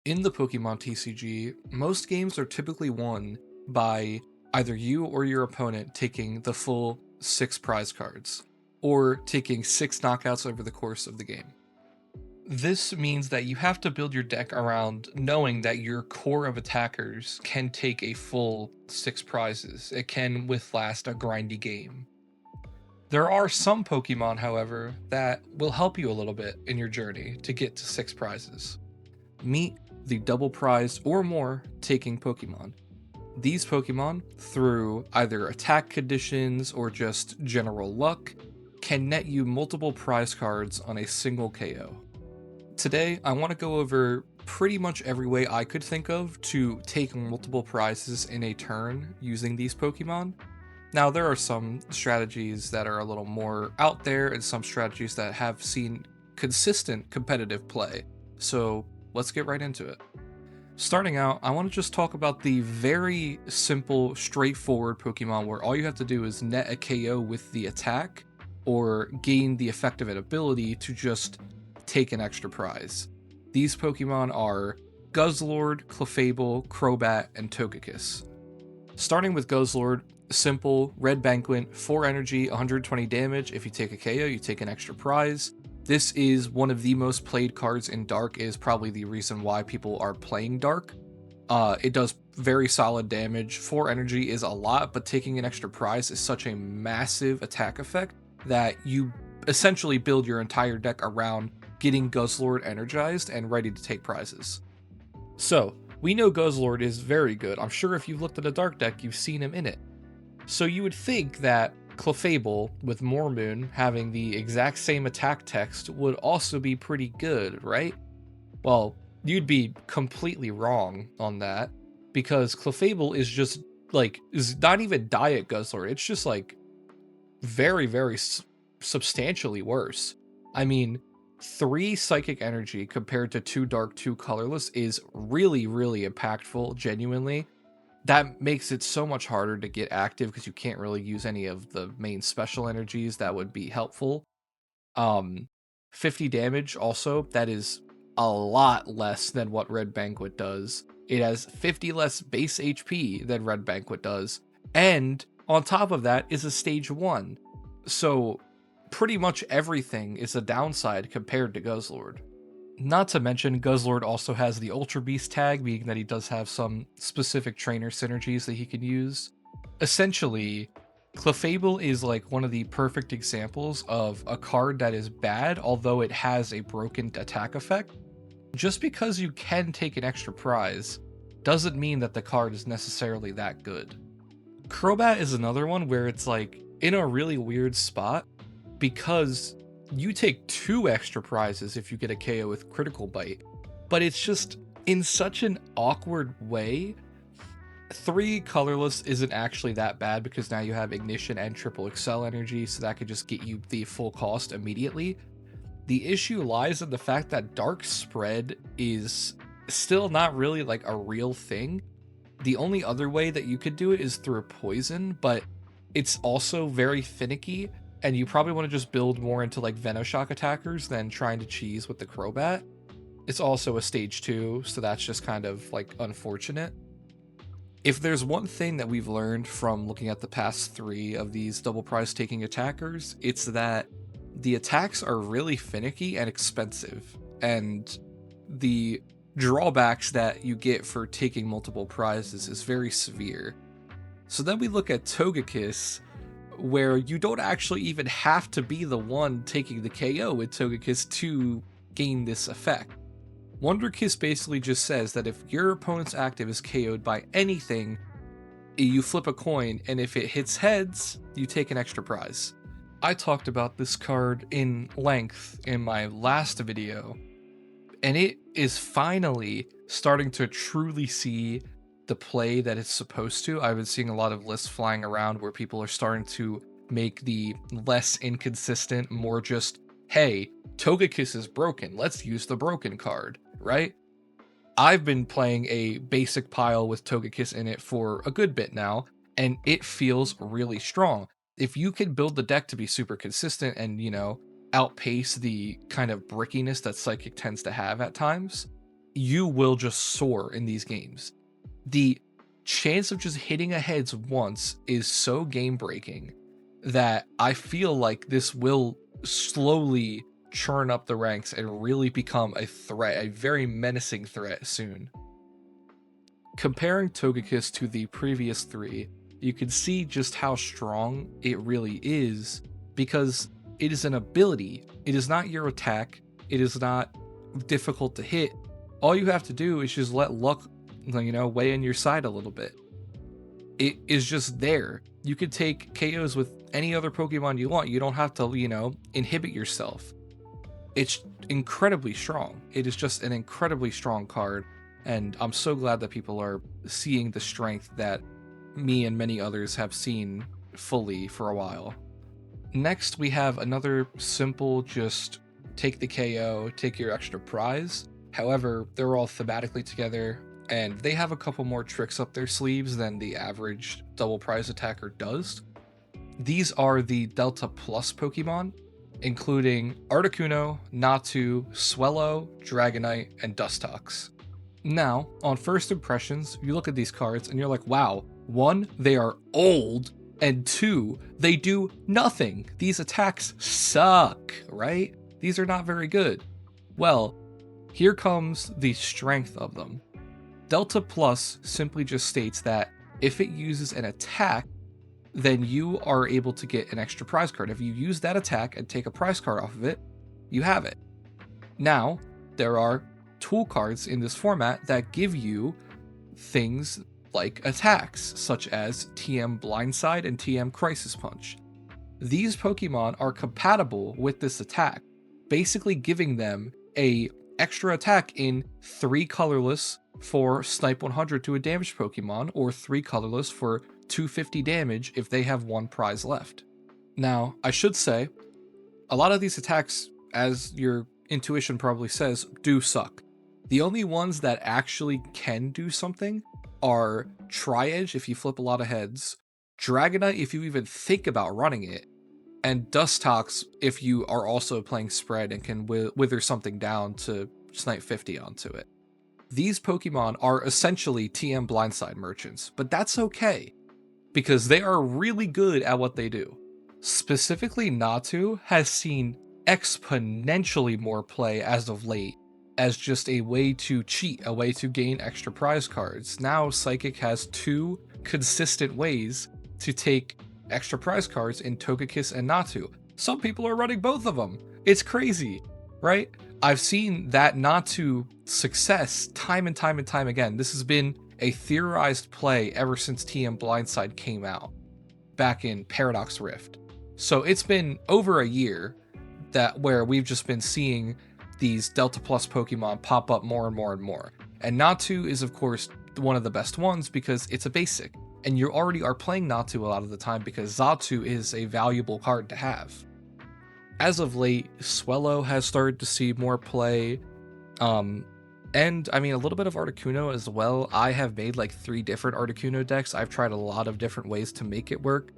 In the Pokemon TCG, most games are typically won by either you or your opponent taking the full 6 prize cards, or taking 6 knockouts over the course of the game. This means that you have to build your deck around knowing that your core of attackers can take a full 6 prizes. It can withlast a grindy game. There are some Pokemon, however, that will help you a little bit in your journey to get to 6 prizes. Meet the double prize or more taking Pokemon. These Pokemon, through either attack conditions or just general luck, can net you multiple prize cards on a single KO. Today, I want to go over pretty much every way I could think of to take multiple prizes in a turn using these Pokemon. Now, there are some strategies that are a little more out there and some strategies that have seen consistent competitive play. So let's get right into it. Starting out, I want to just talk about the very simple, straightforward Pokemon where all you have to do is net a KO with the attack or gain the effect of an ability to just take an extra prize. These Pokemon are Guzzlord, Clefable, Crobat, and Togekiss. Starting with Guzzlord, simple, red Banquet, 4 energy, 120 damage. If you take a KO, you take an extra prize. This is one of the most played cards in Dark. It is probably the reason why people are playing Dark. It does very solid damage. 4 energy is a lot, but taking an extra prize is such a massive attack effect that you essentially build your entire deck around getting Guzzlord energized and ready to take prizes. So, we know Guzzlord is very good. I'm sure if you've looked at a Dark deck, you've seen him in it. So you would think that Clefable, with Moormoon having the exact same attack text, would also be pretty good, right? Well, you'd be completely wrong on that, because Clefable is just, like, is not even Diet Guzzlord. It's just, like, very, very substantially worse. I mean, 3 Psychic Energy compared to 2 Dark, 2 Colorless is really, really impactful, genuinely. That makes it so much harder to get active because you can't really use any of the main special energies that would be helpful. 50 damage also, that is a lot less than what Red Banquet does. It has 50 less base HP than Red Banquet does, and on top of that is a stage 1. So pretty much everything is a downside compared to Guzzlord. Not to mention, Guzzlord also has the Ultra Beast tag, meaning that he does have some specific trainer synergies that he can use. Essentially, Clefable is like one of the perfect examples of a card that is bad, although it has a broken attack effect. Just because you can take an extra prize doesn't mean that the card is necessarily that good. Crobat is another one where it's like in a really weird spot because you take 2 extra prizes if you get a KO with Critical Bite, but it's just in such an awkward way. 3 colorless isn't actually that bad because now you have Ignition and Triple Excel energy, so that could just get you the full cost immediately. The issue lies in the fact that Dark Spread is still not really like a real thing. The only other way that you could do it is through Poison, but it's also very finicky, and you probably want to just build more into like Venoshock attackers than trying to cheese with the Crobat. It's also a stage 2, so that's just kind of like unfortunate. If there's one thing that we've learned from looking at the past 3 of these double prize taking attackers, it's that the attacks are really finicky and expensive, and the drawbacks that you get for taking multiple prizes is very severe. So then we look at Togekiss, where you don't actually even have to be the one taking the KO with Togekiss to gain this effect. Wonderkiss basically just says that if your opponent's active is KO'd by anything, you flip a coin, and if it hits heads, you take an extra prize. I talked about this card in length in my last video, and it is finally starting to truly see the play that it's supposed to. I've been seeing a lot of lists flying around where people are starting to make the less inconsistent, more just, hey, Togekiss is broken, let's use the broken card, right? I've been playing a basic pile with Togekiss in it for a good bit now, and it feels really strong. If you can build the deck to be super consistent and, outpace the kind of brickiness that Psychic tends to have at times, you will just soar in these games. The chance of just hitting a heads once is so game breaking that I feel like this will slowly churn up the ranks and really become a threat, a very menacing threat soon. Comparing Togekiss to the previous three, you can see just how strong it really is, because it is an ability. It is not your attack. It is not difficult to hit. All you have to do is just let luck, weigh in your side a little bit. It is just there. You could take KOs with any other Pokemon you want. You don't have to, inhibit yourself. It's incredibly strong. It is just an incredibly strong card, and I'm so glad that people are seeing the strength that me and many others have seen fully for a while. Next, we have another simple, just take the KO, take your extra prize. However, they're all thematically together, and they have a couple more tricks up their sleeves than the average double prize attacker does. These are the Delta Plus Pokemon, including Articuno, Natu, Swellow, Dragonite, and Dustox. Now, on first impressions, you look at these cards and you're like, wow, 1, they are old, and 2, they do nothing. These attacks suck, right? These are not very good. Well, here comes the strength of them. Delta Plus simply just states that if it uses an attack, then you are able to get an extra prize card. If you use that attack and take a prize card off of it, you have it. Now, there are tool cards in this format that give you things like attacks, such as TM Blindside and TM Crisis Punch. These Pokemon are compatible with this attack, basically giving them a extra attack in 3 colorless for Snipe 100 to a damaged Pokemon, or 3 colorless for 250 damage if they have 1 prize left. Now, I should say, a lot of these attacks, as your intuition probably says, do suck. The only ones that actually can do something are Tri-Edge if you flip a lot of heads, Dragonite if you even think about running it, and Dustox if you are also playing spread and can wither something down to snipe 50 onto it. These Pokemon are essentially TM Blindside merchants, but that's okay, because they are really good at what they do. Specifically, Natu has seen exponentially more play as of late, as just a way to cheat, a way to gain extra prize cards. Now Psychic has 2 consistent ways to take extra prize cards in Togekiss and Natu. Some people are running both of them. It's crazy, right? I've seen that Natu success time and time and time again. This has been a theorized play ever since TM Blindside came out back in Paradox Rift. So it's been over a year where we've just been seeing these Delta Plus Pokemon pop up more and more and more. And Natu is, of course, one of the best ones because it's a basic. And you already are playing Natu a lot of the time because Xatu is a valuable card to have. As of late, Swellow has started to see more play. And I mean, a little bit of Articuno as well. I have made like 3 different Articuno decks. I've tried a lot of different ways to make it work.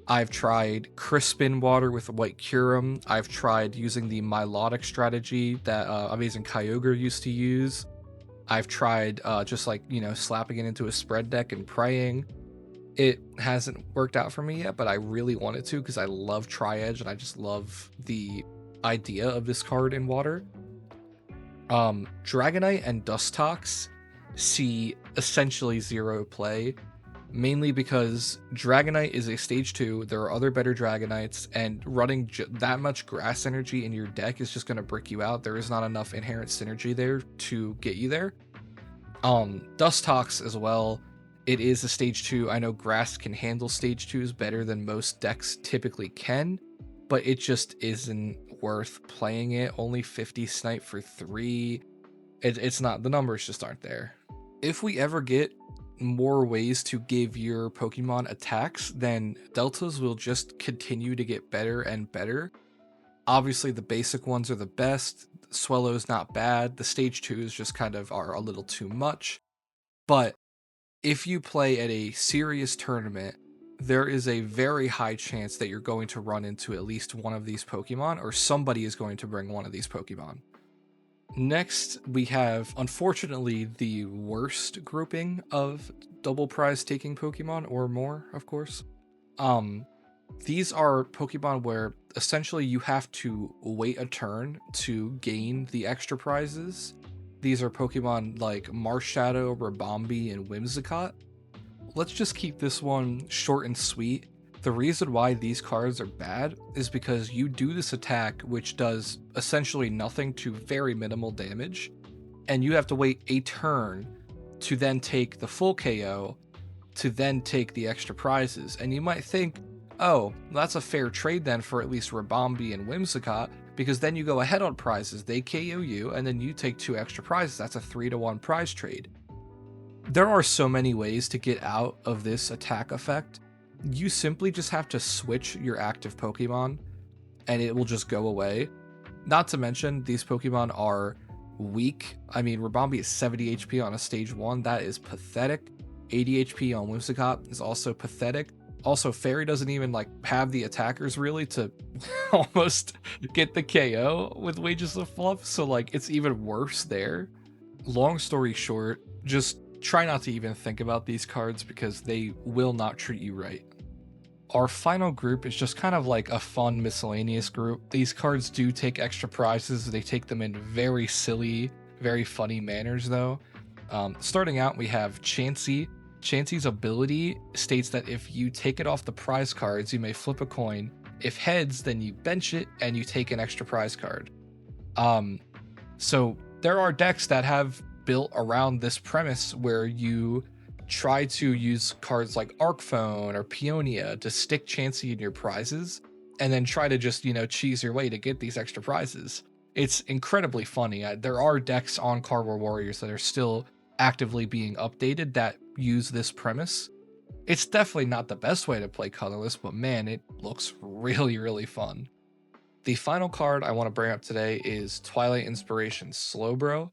I've tried Crispin Water with White Curum. I've tried using the Milotic strategy that Amazing Kyogre used to use. I've tried just like, slapping it into a spread deck and praying. It hasn't worked out for me yet, but I really wanted to because I love Tri-Edge and I just love the idea of this card in water. Dragonite and Dustox see essentially 0 play, mainly because Dragonite is a stage 2, there are other better Dragonites, and running that much grass energy in your deck is just going to brick you out. There is not enough inherent synergy there to get you there. Dustox as well, it is a stage 2. I know grass can handle stage 2s better than most decks typically can, but it just isn't worth playing it. Only 50 snipe for 3. It's not, the numbers just aren't there. If we ever get more ways to give your Pokemon attacks, then Deltas will just continue to get better and better. Obviously the basic ones are the best. Swellow's not bad. The stage 2s just kind of are a little too much. But if you play at a serious tournament, there is a very high chance that you're going to run into at least one of these Pokemon, or somebody is going to bring one of these Pokemon. Next, we have, unfortunately, the worst grouping of double prize taking Pokemon, or more, of course. Um, these are Pokemon where essentially you have to wait a turn to gain the extra prizes. These are Pokemon like Marshadow, Ribombee, and Whimsicott. Let's just keep this one short and sweet. The reason why these cards are bad is because you do this attack which does essentially nothing to very minimal damage, and you have to wait a turn to then take the full KO to then take the extra prizes. And you might think, oh, that's a fair trade then for at least Ribombee and Whimsicott, because then you go ahead on prizes, they KO you, and then you take 2 extra prizes. That's a 3-to-1 prize trade. There are so many ways to get out of this attack effect. You simply just have to switch your active Pokemon and it will just go away. Not to mention, these Pokemon are weak. I mean, Ribombee is 70 HP on a stage 1. That is pathetic. 80 HP on Whimsicott is also pathetic. Also, Fairy doesn't even like have the attackers really to almost get the KO with Wages of Fluff, so like it's even worse there. Long story short, just try not to even think about these cards because they will not treat you right. Our final group is just kind of like a fun miscellaneous group. These cards do take extra prizes. They take them in very silly, very funny manners though. Starting out, we have Chansey. Chansey's ability states that if you take it off the prize cards, you may flip a coin. If heads, then you bench it and you take an extra prize card. So there are decks that have built around this premise where you try to use cards like Arcphone or Peonia to stick Chansey in your prizes and then try to just, cheese your way to get these extra prizes. It's incredibly funny. There are decks on Cardboard Warriors that are still actively being updated that use this premise. It's definitely not the best way to play colorless, but man, it looks really, really fun. The final card I want to bring up today is Twilight Inspiration Slowbro.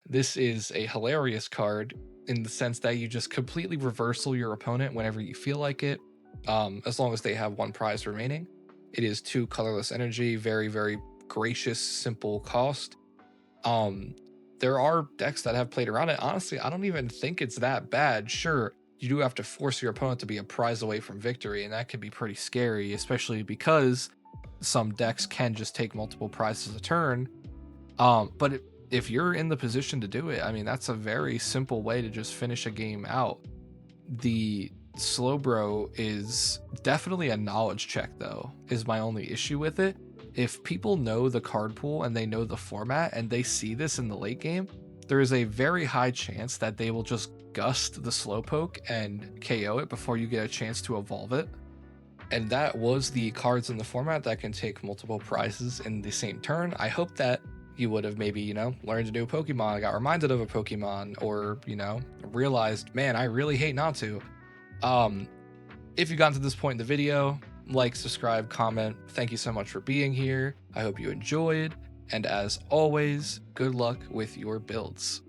This is a hilarious card in the sense that you just completely reversal your opponent whenever you feel like it, as long as they have 1 prize remaining. It is 2 colorless energy, very, very gracious, simple cost. There are decks that have played around it. Honestly, I don't even think it's that bad. Sure, you do have to force your opponent to be a prize away from victory, and that can be pretty scary, especially because some decks can just take multiple prizes a turn. But if you're in the position to do it, I mean, that's a very simple way to just finish a game out. The Slowbro is definitely a knowledge check, though, is my only issue with it. If people know the card pool and they know the format and they see this in the late game, there is a very high chance that they will just gust the Slowpoke and KO it before you get a chance to evolve it. And that was the cards in the format that can take multiple prizes in the same turn. I hope that you would have maybe, learned a new Pokemon, got reminded of a Pokemon, or, realized, man, I really hate not to. If you got to this point in the video, like, subscribe, comment. Thank you so much for being here. I hope you enjoyed. And as always, good luck with your builds.